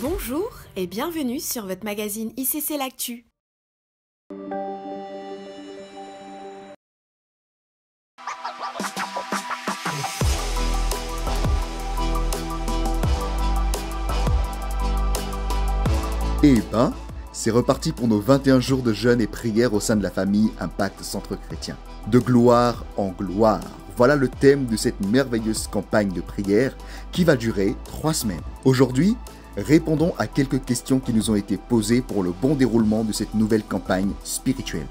Bonjour et bienvenue sur votre magazine ICC L'Actu. Eh ben, c'est reparti pour nos 21 jours de jeûne et prière au sein de la famille Impact Centre Chrétien. De gloire en gloire, voilà le thème de cette merveilleuse campagne de prière qui va durer 3 semaines. Aujourd'hui, répondons à quelques questions qui nous ont été posées pour le bon déroulement de cette nouvelle campagne spirituelle.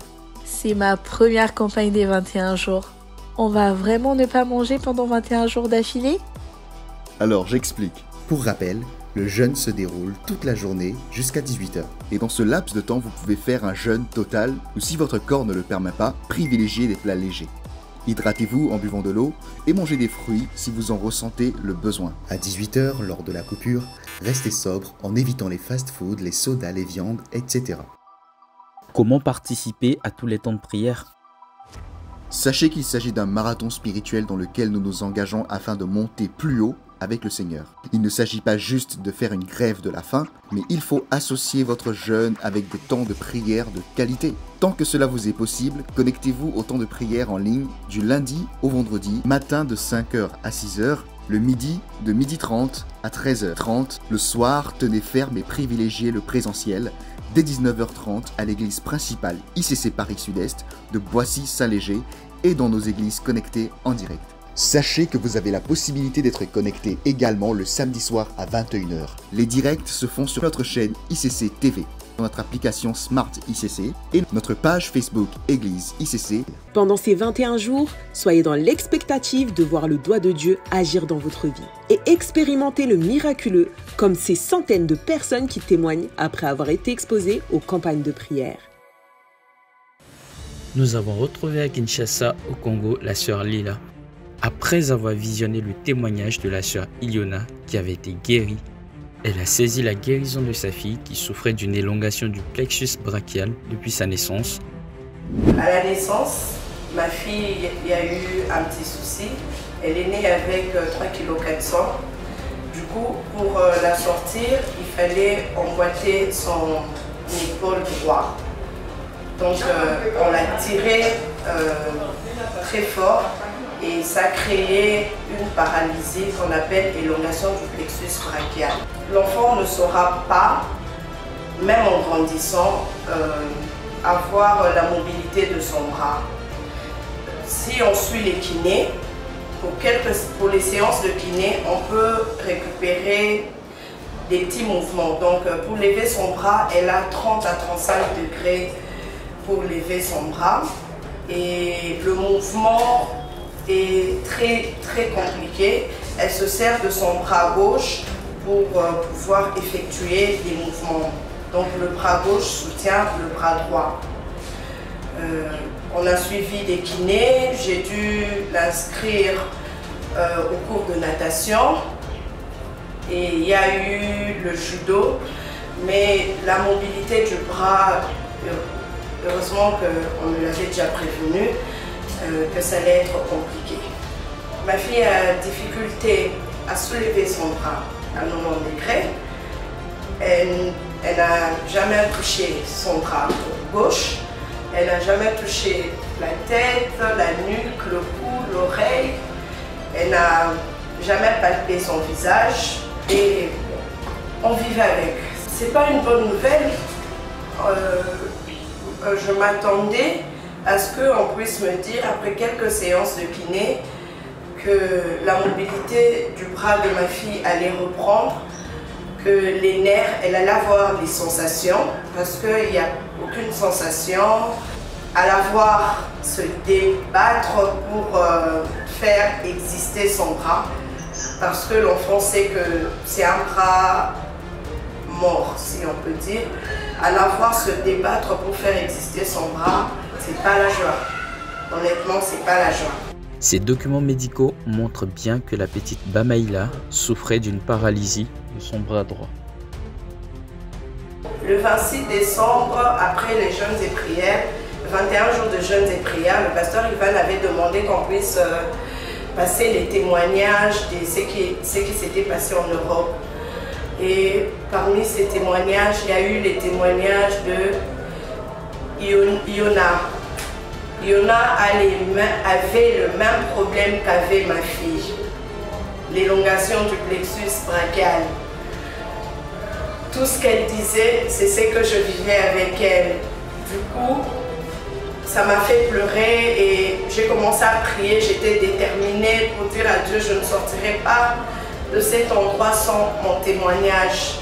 C'est ma première campagne des 21 jours. On va vraiment ne pas manger pendant 21 jours d'affilée ? Alors j'explique. Pour rappel, le jeûne se déroule toute la journée jusqu'à 18h. Et dans ce laps de temps, vous pouvez faire un jeûne total ou si votre corps ne le permet pas, privilégiez des plats légers. Hydratez-vous en buvant de l'eau et mangez des fruits si vous en ressentez le besoin. À 18h, lors de la coupure, restez sobre en évitant les fast-foods, les sodas, les viandes, etc. Comment participer à tous les temps de prière ? Sachez qu'il s'agit d'un marathon spirituel dans lequel nous nous engageons afin de monter plus haut avec le Seigneur. Il ne s'agit pas juste de faire une grève de la faim, mais il faut associer votre jeûne avec des temps de prière de qualité. Tant que cela vous est possible, connectez-vous au temps de prière en ligne du lundi au vendredi, matin de 5h à 6h, le midi de 12h30 à 13h30, le soir, tenez ferme et privilégiez le présentiel dès 19h30 à l'église principale ICC Paris Sud-Est de Boissy-Saint-Léger et dans nos églises connectées en direct. Sachez que vous avez la possibilité d'être connecté également le samedi soir à 21h. Les directs se font sur notre chaîne ICC TV, notre application Smart ICC et notre page Facebook Église ICC. Pendant ces 21 jours, soyez dans l'expectative de voir le doigt de Dieu agir dans votre vie et expérimenter le miraculeux comme ces centaines de personnes qui témoignent après avoir été exposées aux campagnes de prière. Nous avons retrouvé à Kinshasa, au Congo, la sœur Lila. Après avoir visionné le témoignage de la sœur Iliona qui avait été guérie, elle a saisi la guérison de sa fille qui souffrait d'une élongation du plexus brachial depuis sa naissance. À la naissance, ma fille, il y a eu un petit souci. Elle est née avec 3,4 kg. Du coup, pour la sortir, il fallait emboîter son épaule droite. Donc, on l'a tirée très fort. Et ça a créé une paralysie qu'on appelle élongation du plexus brachial. L'enfant ne saura pas, même en grandissant, avoir la mobilité de son bras. Si on suit les kinés, pour les séances de kiné, on peut récupérer des petits mouvements. Donc pour lever son bras, elle a 30 à 35 degrés pour lever son bras. Et le mouvement est très compliqué. Elle se sert de son bras gauche pour pouvoir effectuer des mouvements. Donc le bras gauche soutient le bras droit. On a suivi des kinés, j'ai dû l'inscrire au cours de natation et il y a eu le judo, mais la mobilité du bras, heureusement qu'on me l'avait déjà prévenu, que ça allait être compliqué. Ma fille a difficulté à soulever son bras à 90 degrés. Elle n'a jamais touché son bras gauche. Elle n'a jamais touché la tête, la nuque, le cou, l'oreille. Elle n'a jamais palpé son visage et on vivait avec. C'est pas une bonne nouvelle. Je m'attendais à ce qu'on puisse me dire, après quelques séances de kiné, que la mobilité du bras de ma fille allait reprendre, que les nerfs, elle allait avoir des sensations, parce qu'il n'y a aucune sensation. À la voir se débattre pour faire exister son bras, parce que l'enfant sait que c'est un bras mort, si on peut dire. À la voir se débattre pour faire exister son bras, c'est pas la joie. Honnêtement, c'est pas la joie. Ces documents médicaux montrent bien que la petite Bamaïla souffrait d'une paralysie de son bras droit. Le 26 décembre, après les jeûnes et prières, 21 jours de jeûnes et prières, le pasteur Ivan avait demandé qu'on puisse passer les témoignages de ce qui s'était passé en Europe. Et parmi ces témoignages, il y a eu les témoignages de Iona. Iona avait le même problème qu'avait ma fille, l'élongation du plexus brachial. Tout ce qu'elle disait, c'est ce que je vivais avec elle. Du coup, ça m'a fait pleurer et j'ai commencé à prier. J'étais déterminée pour dire à Dieu, je ne sortirai pas de cet endroit sans mon témoignage.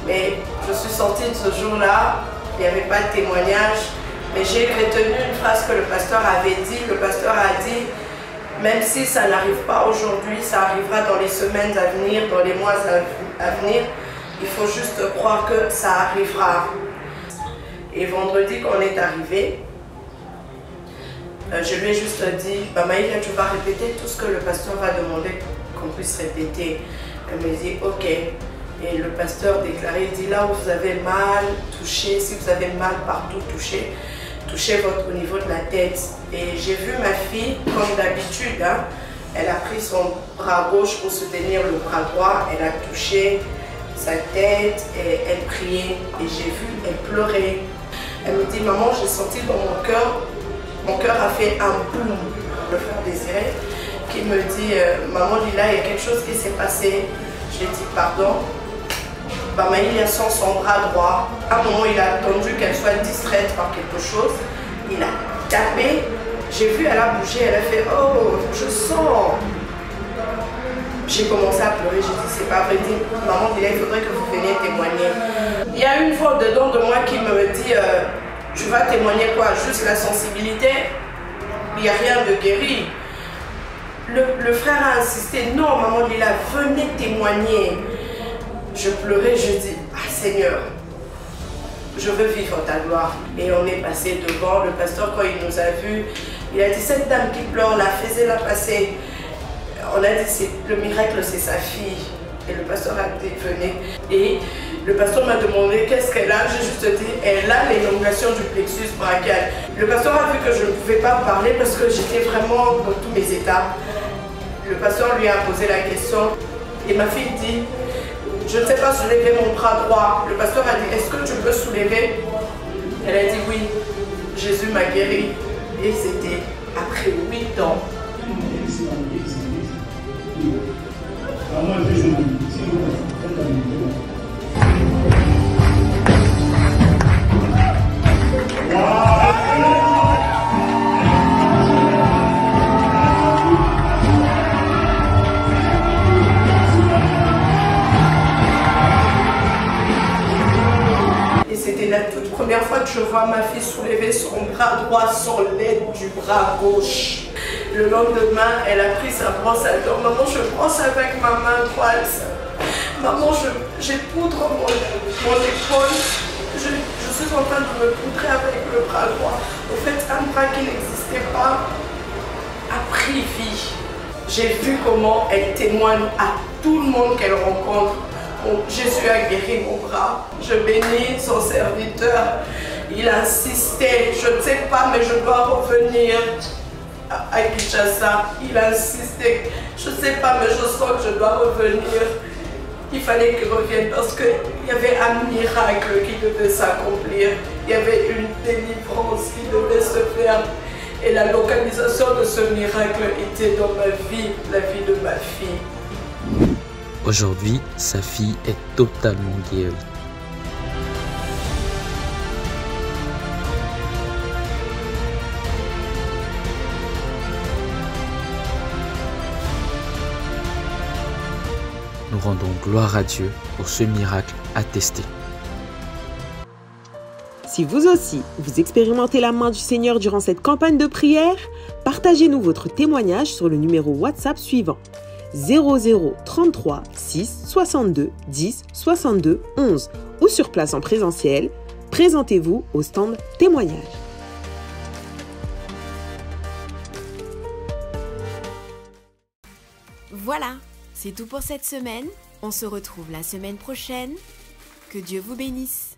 Mais je suis sortie de ce jour-là, il n'y avait pas de témoignage. Mais j'ai retenu une phrase que le pasteur avait dit. Le pasteur a dit, même si ça n'arrive pas aujourd'hui, ça arrivera dans les semaines à venir, dans les mois à venir. Il faut juste croire que ça arrivera. Et vendredi, quand on est arrivé, je lui ai juste dit, Maïla, tu vas répéter tout ce que le pasteur va demander qu'on puisse répéter. Elle me dit, ok. Et le pasteur déclarait, il dit, là où vous avez mal, touchez. Si vous avez mal partout, touchez. Touchez au niveau de la tête. Et j'ai vu ma fille, comme d'habitude, hein, elle a pris son bras gauche pour soutenir le bras droit. Elle a touché sa tête et elle priait. Et j'ai vu, elle pleurait. Elle me dit, maman, j'ai senti dans mon cœur a fait un boum. Le frère Désiré qui me dit, maman Lila, il y a quelque chose qui s'est passé. Je lui ai dit, pardon. Maïla sent son bras droit. À un moment, il a attendu qu'elle soit distraite par quelque chose. Il a tapé. J'ai vu, elle a bougé, elle a fait, oh, je sens. J'ai commencé à pleurer, j'ai dit, c'est pas vrai, dit, maman Lila, il faudrait que vous veniez témoigner. Il y a une voix dedans de moi qui me dit, tu vas témoigner quoi? Juste la sensibilité? Il n'y a rien de guéri. Le frère a insisté, non, maman Lila, venez témoigner. Je pleurais, je dis, ah Seigneur, je veux vivre ta gloire. Et on est passé devant, le pasteur, quand il nous a vus, il a dit, cette dame qui pleure là, faisez-la passer. On a dit, le miracle, c'est sa fille. Et le pasteur a dit, venez. Et le pasteur m'a demandé qu'est-ce qu'elle a. J'ai juste dit, elle a l'élongation du plexus brachial. Le pasteur a vu que je ne pouvais pas parler parce que j'étais vraiment dans tous mes états. Le pasteur lui a posé la question et ma fille dit, je ne sais pas soulever mon bras droit. Le pasteur a dit, est-ce que tu peux soulever? Elle a dit oui. Jésus m'a guéri. Et c'était après 8 ans. Et c'était la toute première fois que je vois ma fille soulever son bras droit sans l'aide du bras gauche. Le lendemain, elle a pris sa brosse à dents. Maman, je brosse avec ma main droite. Maman, j'ai poudre mon épaule. Je suis en train de me poudrer avec le bras droit. Au fait, un bras qui n'existait pas a pris vie. J'ai vu comment elle témoigne à tout le monde qu'elle rencontre. Jésus a guéri mon bras. Je bénis son serviteur. Il insistait. Je ne sais pas, mais je dois revenir à Kinshasa. Il a insisté. Je ne sais pas, mais je sens que je dois revenir. Il fallait qu'il revienne parce qu'il y avait un miracle qui devait s'accomplir. Il y avait une délivrance qui devait se faire. Et la localisation de ce miracle était dans ma vie, la vie de ma fille. Aujourd'hui, sa fille est totalement guérie. Nous rendons gloire à Dieu pour ce miracle attesté. Si vous aussi, vous expérimentez la main du Seigneur durant cette campagne de prière, partagez-nous votre témoignage sur le numéro WhatsApp suivant 00 33 6 62 10 62 11 ou sur place en présentiel. Présentez-vous au stand témoignage. Voilà, c'est tout pour cette semaine. On se retrouve la semaine prochaine. Que Dieu vous bénisse.